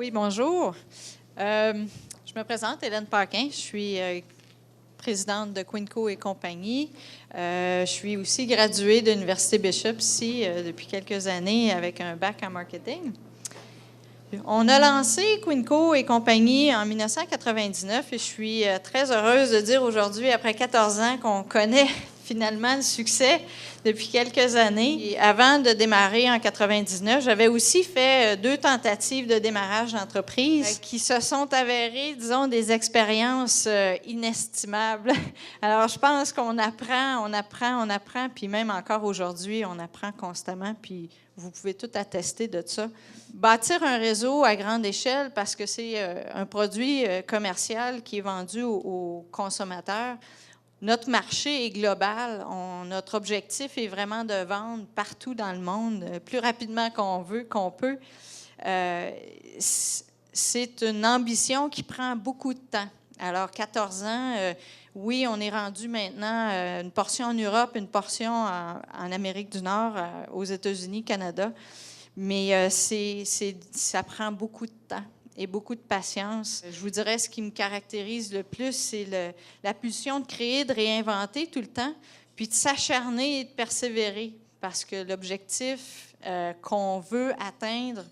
Oui, bonjour. Je me présente, Hélène Paquin. Je suis présidente de Quinco et compagnie. Je suis aussi graduée de l'Université Bishop ici depuis quelques années avec un bac en marketing. On a lancé Quinco et compagnie en 1999 et je suis très heureuse de dire aujourd'hui, après 14 ans, qu'on connaît finalement le succès depuis quelques années. Et avant de démarrer en 99, j'avais aussi fait 2 tentatives de démarrage d'entreprise qui se sont avérées, disons, des expériences inestimables. Alors, je pense qu'on apprend, puis même encore aujourd'hui, on apprend constamment, puis vous pouvez tout attester de ça. Bâtir un réseau à grande échelle parce que c'est un produit commercial qui est vendu aux consommateurs. Notre marché est global. Notre objectif est vraiment de vendre partout dans le monde, plus rapidement qu'on peut. C'est une ambition qui prend beaucoup de temps. Alors, 14 ans, oui, on est rendu maintenant une portion en Europe, une portion en Amérique du Nord, aux États-Unis, Canada. Mais ça prend beaucoup de temps et beaucoup de patience. Je vous dirais, ce qui me caractérise le plus, c'est la pulsion de créer, de réinventer tout le temps, puis de s'acharner et de persévérer, parce que l'objectif qu'on veut atteindre,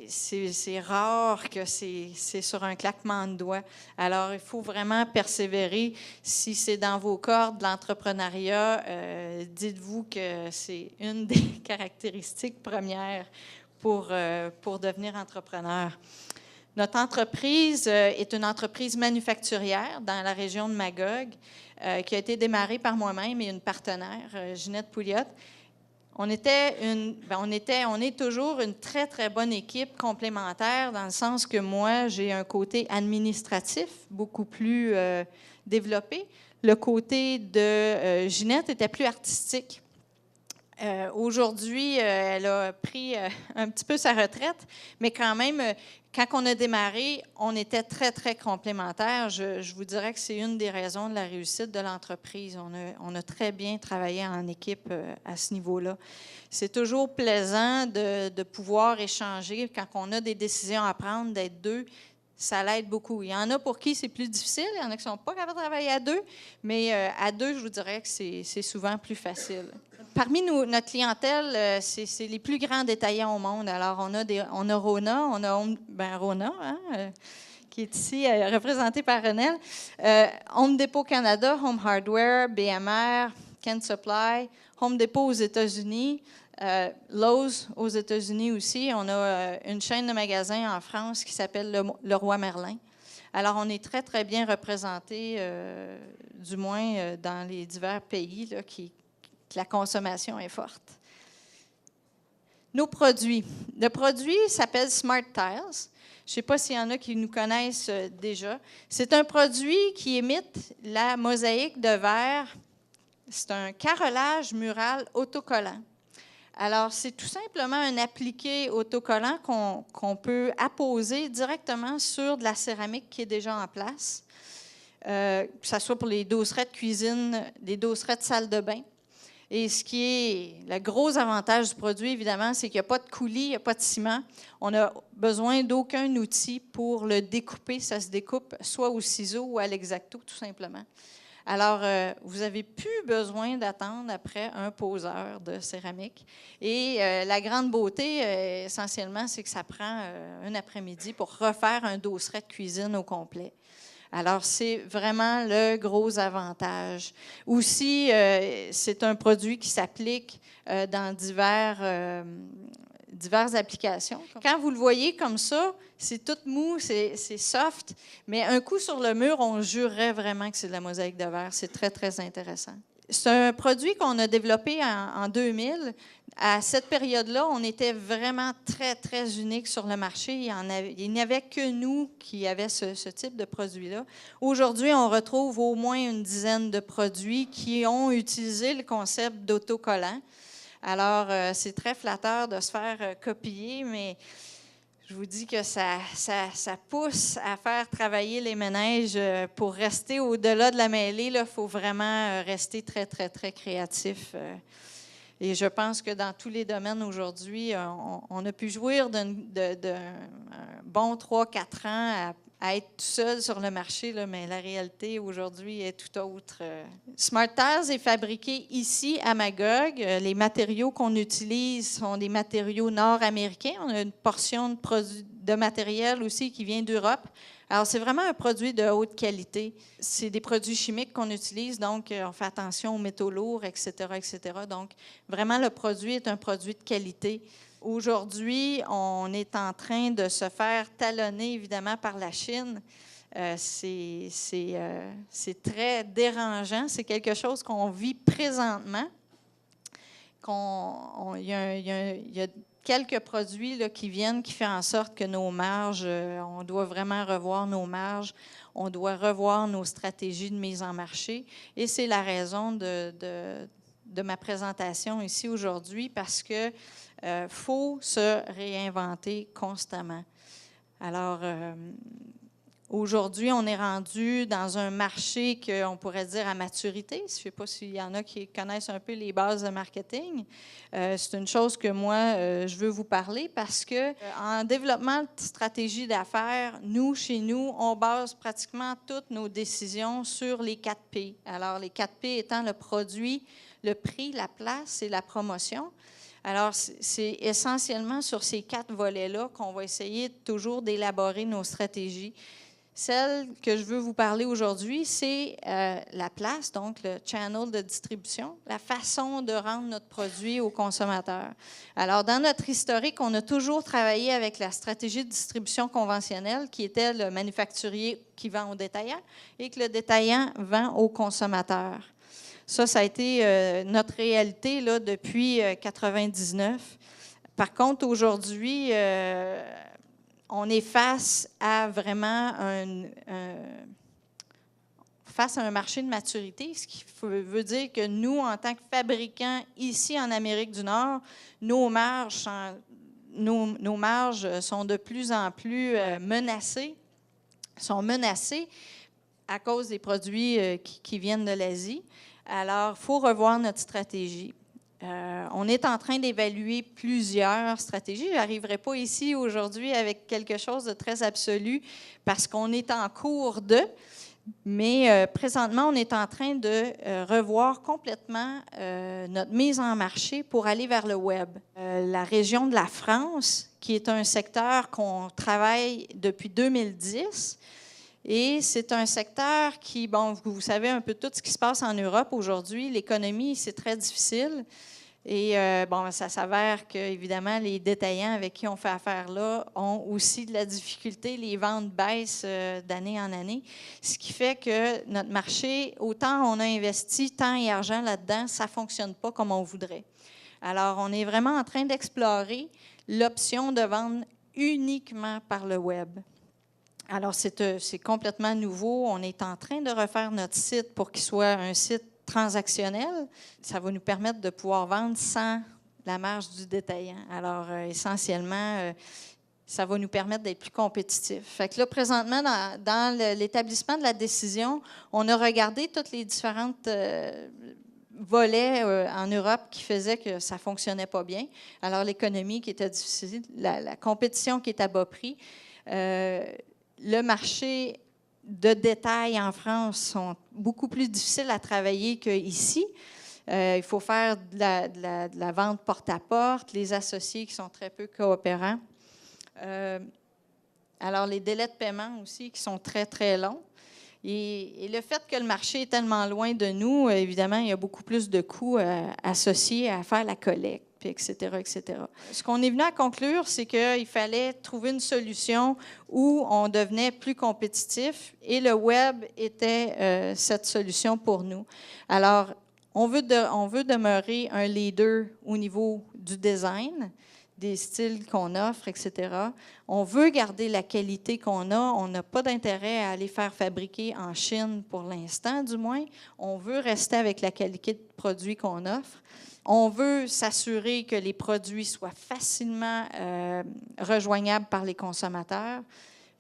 c'est rare que c'est sur un claquement de doigts. Alors, il faut vraiment persévérer. Si c'est dans vos cordes, l'entrepreneuriat, dites-vous que c'est une des caractéristiques premières pour devenir entrepreneur. Notre entreprise est une entreprise manufacturière dans la région de Magog qui a été démarrée par moi-même et une partenaire, Ginette Pouliot. On est toujours une très, très bonne équipe complémentaire dans le sens que moi, j'ai un côté administratif beaucoup plus développé. Le côté de Ginette était plus artistique. Aujourd'hui, elle a pris un petit peu sa retraite, mais quand même, quand on a démarré, on était très, très complémentaires. Je vous dirais que c'est une des raisons de la réussite de l'entreprise. On a très bien travaillé en équipe à ce niveau-là. C'est toujours plaisant de pouvoir échanger quand on a des décisions à prendre, d'être deux. Ça l'aide beaucoup. Il y en a pour qui c'est plus difficile, il y en a qui ne sont pas capables de travailler à deux, mais à deux, je vous dirais que c'est souvent plus facile. Parmi notre clientèle, c'est les plus grands détaillants au monde. Alors, on a Rona, Rona, qui est ici, représenté par Renel. Home Depot Canada, Home Hardware, BMR, Ken Supply, Home Depot aux États-Unis, Lowe's aux États-Unis aussi. On a une chaîne de magasins en France qui s'appelle Leroy Merlin. Alors, on est très, très bien représentés, du moins dans les divers pays là, que la consommation est forte. Nos produits. Le produit s'appelle Smart Tiles. Je ne sais pas s'il y en a qui nous connaissent déjà. C'est un produit qui imite la mosaïque de verre. C'est un carrelage mural autocollant. Alors, c'est tout simplement un appliqué autocollant qu'on peut apposer directement sur de la céramique qui est déjà en place, que ce soit pour les dosseraient de cuisine, les dosseraient de salle de bain. Et ce qui est le gros avantage du produit, évidemment, c'est qu'il n'y a pas de coulis, il n'y a pas de ciment. On n'a besoin d'aucun outil pour le découper. Ça se découpe soit au ciseau ou à l'exacto, tout simplement. Alors, vous n'avez plus besoin d'attendre après un poseur de céramique. Et la grande beauté, essentiellement, c'est que ça prend un après-midi pour refaire un dosseret de cuisine au complet. Alors, c'est vraiment le gros avantage. Aussi, c'est un produit qui s'applique dans diverses applications. Quand vous le voyez comme ça, c'est tout mou, c'est soft, mais un coup sur le mur, on jurerait vraiment que c'est de la mosaïque de verre. C'est très, très intéressant. C'est un produit qu'on a développé en 2000. À cette période-là, on était vraiment très, très unique sur le marché. Il n'y avait que nous qui avions ce type de produit-là. Aujourd'hui, on retrouve au moins une dizaine de produits qui ont utilisé le concept d'autocollant. Alors, c'est très flatteur de se faire copier, mais je vous dis que ça pousse à faire travailler les ménages pour rester au-delà de la mêlée. Il faut vraiment rester très, très, très créatif. Et je pense que dans tous les domaines aujourd'hui, on a pu jouir d'un bon 3-4 ans à être tout seul sur le marché, là, mais la réalité aujourd'hui est tout autre. Smart Tiles est fabriqué ici à Magog. Les matériaux qu'on utilise sont des matériaux nord-américains. On a une portion de matériel aussi qui vient d'Europe. Alors, c'est vraiment un produit de haute qualité. C'est des produits chimiques qu'on utilise, donc on fait attention aux métaux lourds, etc., etc. Donc, vraiment, le produit est un produit de qualité. Aujourd'hui, on est en train de se faire talonner, évidemment, par la Chine. C'est très dérangeant. C'est quelque chose qu'on vit présentement. Il y a quelques produits là, qui viennent, qui font en sorte que nos marges, on doit vraiment revoir nos marges, on doit revoir nos stratégies de mise en marché. Et c'est la raison de ma présentation ici aujourd'hui, parce que faut se réinventer constamment. Alors, aujourd'hui, on est rendu dans un marché qu'on pourrait dire à maturité. Je ne sais pas s'il y en a qui connaissent un peu les bases de marketing. C'est une chose que moi, je veux vous parler parce que en développement de stratégie d'affaires, chez nous, on base pratiquement toutes nos décisions sur les 4 P. Alors, les 4 P étant le produit, le prix, la place et la promotion. Alors, c'est essentiellement sur ces 4 volets-là qu'on va essayer toujours d'élaborer nos stratégies. Celle que je veux vous parler aujourd'hui, c'est la place, donc le channel de distribution, la façon de rendre notre produit au consommateur. Alors, dans notre historique, on a toujours travaillé avec la stratégie de distribution conventionnelle, qui était le manufacturier qui vend au détaillant et que le détaillant vend au consommateur. Ça a été notre réalité là, depuis 1999. Par contre, aujourd'hui, on est face à vraiment face à un marché de maturité, ce qui veut dire que nous, en tant que fabricants ici en Amérique du Nord, nos marges sont de plus en plus menacées à cause des produits qui viennent de l'Asie. Alors, il faut revoir notre stratégie. On est en train d'évaluer plusieurs stratégies. Je n'arriverai pas ici aujourd'hui avec quelque chose de très absolu parce qu'on est en cours de, mais présentement, on est en train de revoir complètement notre mise en marché pour aller vers le web. La région de la France, qui est un secteur qu'on travaille depuis 2010, et c'est un secteur qui, bon, vous savez un peu tout ce qui se passe en Europe aujourd'hui. L'économie, c'est très difficile. Et bon, ça s'avère que, évidemment, les détaillants avec qui on fait affaire là ont aussi de la difficulté. Les ventes baissent d'année en année. Ce qui fait que notre marché, autant on a investi temps et argent là-dedans, ça ne fonctionne pas comme on voudrait. Alors, on est vraiment en train d'explorer l'option de vendre uniquement par le web. Alors, c'est complètement nouveau. On est en train de refaire notre site pour qu'il soit un site transactionnel. Ça va nous permettre de pouvoir vendre sans la marge du détaillant. Alors, essentiellement, ça va nous permettre d'être plus compétitifs. Fait que là, présentement, dans l'établissement de la décision, on a regardé toutes les différentes volets en Europe qui faisaient que ça ne fonctionnait pas bien. Alors, l'économie qui était difficile, la compétition qui est à bas prix, le marché de détail en France sont beaucoup plus difficiles à travailler qu'ici. Il faut faire de la vente porte-à-porte, les associés qui sont très peu coopérants. Alors, les délais de paiement aussi qui sont très, très longs. Et le fait que le marché est tellement loin de nous, évidemment, il y a beaucoup plus de coûts associés à faire la collecte, etc., etc. Ce qu'on est venu à conclure, c'est qu'il fallait trouver une solution où on devenait plus compétitif et le web était cette solution pour nous. Alors, on veut demeurer un leader au niveau du design, des styles qu'on offre, etc. On veut garder la qualité qu'on a. On n'a pas d'intérêt à aller faire fabriquer en Chine pour l'instant, du moins. On veut rester avec la qualité de produit qu'on offre. On veut s'assurer que les produits soient facilement rejoignables par les consommateurs.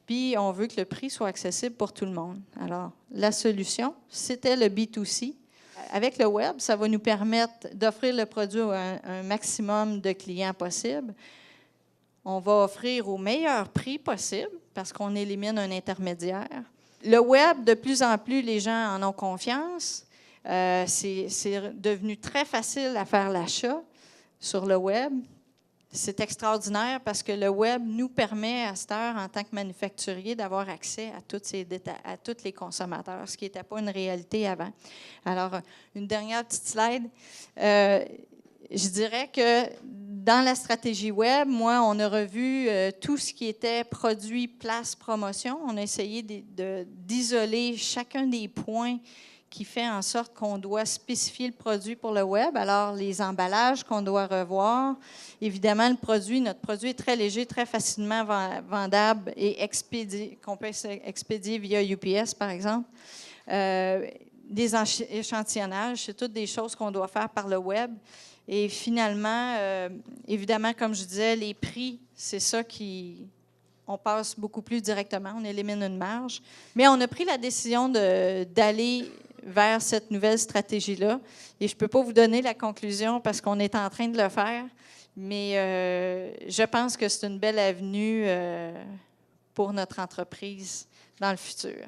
Puis, on veut que le prix soit accessible pour tout le monde. Alors, la solution, c'était le B2C. avec le web, ça va nous permettre d'offrir le produit à un maximum de clients possible. On va offrir au meilleur prix possible parce qu'on élimine un intermédiaire. Le web, de plus en plus, les gens en ont confiance. C'est devenu très facile à faire l'achat sur le web. C'est extraordinaire parce que le web nous permet à cette heure, en tant que manufacturier, d'avoir accès à tous les consommateurs, ce qui n'était pas une réalité avant. Alors, une dernière petite slide. Je dirais que dans la stratégie web, moi, on a revu tout ce qui était produit, place, promotion. On a essayé d'isoler chacun des points qui fait en sorte qu'on doit spécifier le produit pour le web. Alors, les emballages qu'on doit revoir. Évidemment, notre produit est très léger, très facilement vendable et qu'on peut expédier via UPS, par exemple. Des échantillonnages, c'est toutes des choses qu'on doit faire par le web. Et finalement, évidemment, comme je disais, les prix, c'est ça on passe beaucoup plus directement, on élimine une marge. Mais on a pris la décision d'aller vers cette nouvelle stratégie-là. Et je ne peux pas vous donner la conclusion parce qu'on est en train de le faire, mais je pense que c'est une belle avenue pour notre entreprise dans le futur.